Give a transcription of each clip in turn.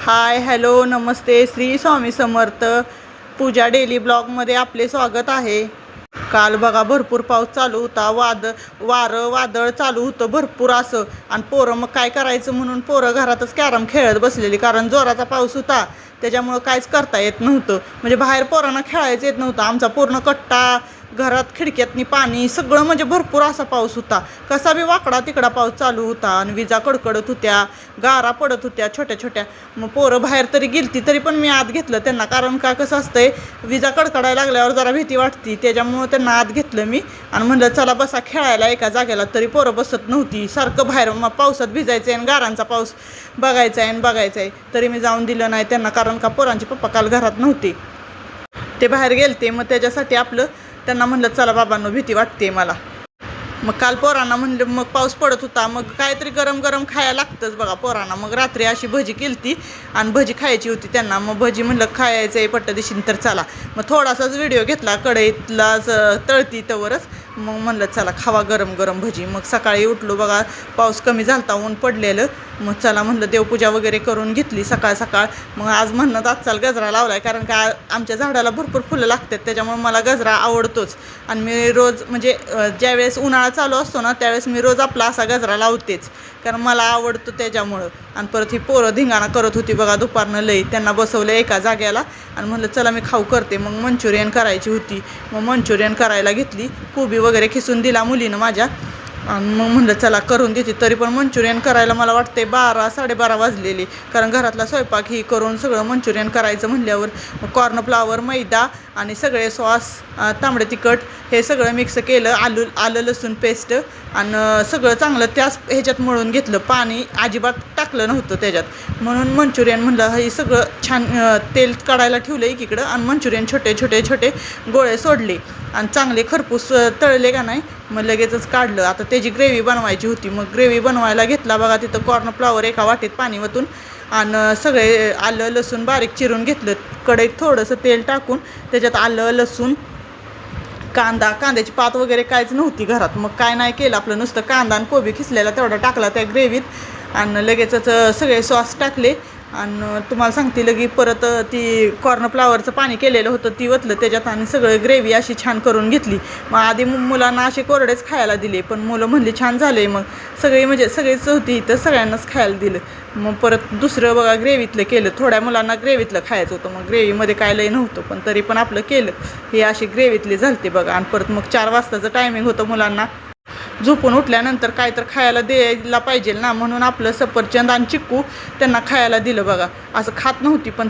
Hi hello नमस्ते श्री स्वामी समर्थ पूजा daily ब्लॉगमध्ये आपले स्वागत आहे। काल बघा भरपूर पाऊस चालू होता, वारं वादळ चालू होतं भरपूर असं। आणि पोरं मग काय करायचं म्हणून पोरं घरातच कॅरम खेळत बसलेली, कारण जोराचा पाऊस होता त्याच्यामुळं काहीच करता येत नव्हतं। म्हणजे बाहेर पोरांना खेळायचं येत नव्हतं। आमचा पूर्ण कट्टा, घरात खिडक्यातनी पाणी सगळं, म्हणजे भरपूर असा पाऊस होता। कसा बी वाकडा तिकडा पाऊस चालू होता आणि विजा कडकडत होत्या, गारा पडत होत्या छोट्या छोट्या। मग पोरं बाहेर तरी गेलती तरी पण मी आत घेतलं त्यांना, कारण का कसं असतंय विजा कडकडायला लागल्यावर जरा भीती वाटती, त्याच्यामुळं त्यांना आत घेतलं मी आणि म्हणलं चला बसा खेळायला एका जागेला। तरी पोरं बसत नव्हती, सारखं बाहेर मग पावसात भिजायचं आहे आणि गारांचा पाऊस बघायचा आहे तरी मी जाऊन दिलं नाही त्यांना, कारण का पोरांचे पप्पा काल घरात नव्हते, ते बाहेर गेलते। मग त्याच्यासाठी आपलं त्यांना म्हणलं चला बाबांनो भीती वाटते मला। मग काल पोरांना म्हणलं, मग पाऊस पडत होता मग काहीतरी गरम गरम खायला लागतंच बघा पोरांना। मग रात्री अशी भजी केलती आणि भजी खायची होती त्यांना, मग भजी म्हणलं खायचं आहे पट्ट दिशीन तर चला। मग थोडासाच व्हिडिओ घेतला, कढईतला तळती तवरच, मग म्हणलं चला खावा गरम गरम भजी। मग सकाळी उठलो बघा, पाऊस कमी झालता, ऊन पडलेलं। मग चला म्हणलं देवपूजा वगैरे करून घेतली सकाळ सकाळ। मग आज म्हणत आज चाल गजरा लावलाय, कारण का आमच्या झाडाला भरपूर फुलं लागतात त्याच्यामुळे मला गजरा आवडतोच। आणि मी रोज म्हणजे ज्यावेळेस उन्हाळा चालू असतो ना त्यावेळेस मी रोज आपला असा गजरा लावतेच, कारण मला आवडतो त्याच्यामुळं। आणि परत ही पोरं धिंगाणा करत होती बघा दुपारनं लई, त्यांना बसवलं एका जाग्याला आणि म्हणलं चला मी खाऊ करते। मग मंचुरियन करायची होती, मग मंचुरियन करायला घेतली, कोबी वगैरे खिसून दिला मुलीनं माझ्या आणि मग म्हणलं चला करून देते। तरी पण मंचुरियन करायला मला वाटते 12-12:30 वाजलेली, कारण घरातला स्वयंपाक ही करून सगळं मंचुरियन करायचं म्हणल्यावर कॉर्नफ्लावर, मैदा आणि सगळे सॉस, तांबडे तिखट हे सगळं मिक्स केलं, आलं लसूण पेस्ट आणि सगळं चांगलं त्याच ह्याच्यात मळून घेतलं, पाणी अजिबात टाकलं नव्हतं त्याच्यात। म्हणून मंचुरियन म्हणलं हे सगळं छान तेल काढायला ठेवलं एकीकडं आणि मंचुरियन छोटे छोटे छोटे गोळे सोडले आणि चांगले खरपूस तळले का नाही, मग लगेचच काढलं। आता त्याची ग्रेव्ही बनवायची होती, मग ग्रेव्ही बनवायला घेतला बघा तिथं कॉर्नफ्लावर एका वाटीत पाणी वतून आणि सगळे आलं लसूण बारीक चिरून घेतलं, कढईत थोडंसं तेल टाकून त्याच्यात आलं लसूण, कांद्याची पात वगैरे काहीच नव्हती घरात, मग काय नाही केलं आपलं नुसतं कांदा आणि कोबी खिसलेला तेवढा टाकला त्या ग्रेव्हीत आणि लगेचच सगळे सॉस टाकले। आणि तुम्हाला सांगते लगी परत ती कॉर्नफ्लावरचं पाणी केलेलं होतं ती वतलं त्याच्यात आणि सगळं ग्रेव्ही अशी छान करून घेतली। मग आधी मुलांना असे कोरडेच खायला दिले, पण मुलं म्हणली छान झाले, मग सगळी म्हणजे सगळीच होती इथं सगळ्यांनाच खायला दिलं। मग परत दुसरं बघा ग्रेव्हीतलं केलं, थोड्या मुलांना ग्रेव्हीतलं खायचं होतं, मग ग्रेव्हीमध्ये काय लई नव्हतं पण तरी पण आपलं केलं, हे अशी ग्रेव्हीतली झालते बघा। आणि परत मग 4 वाजताचं टायमिंग होतं, मुलांना झोपून उठल्यानंतर काय तर खायला द्यायला पाहिजे ना, म्हणून आपलं सफरचंद आणि चिक्कू त्यांना खायला दिलं बघा। असं खात नव्हती पण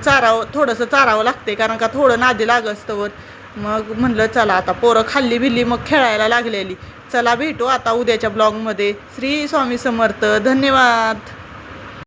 थोडंसं चारावं लागते, कारण का थोडं नादी लागस्तवर। मग म्हणलं चला आता पोरं खाल्ली बिल्ली मग खेळायला लागलेली। चला भेटू आता उद्याच्या ब्लॉगमध्ये। श्री स्वामी समर्थ, धन्यवाद।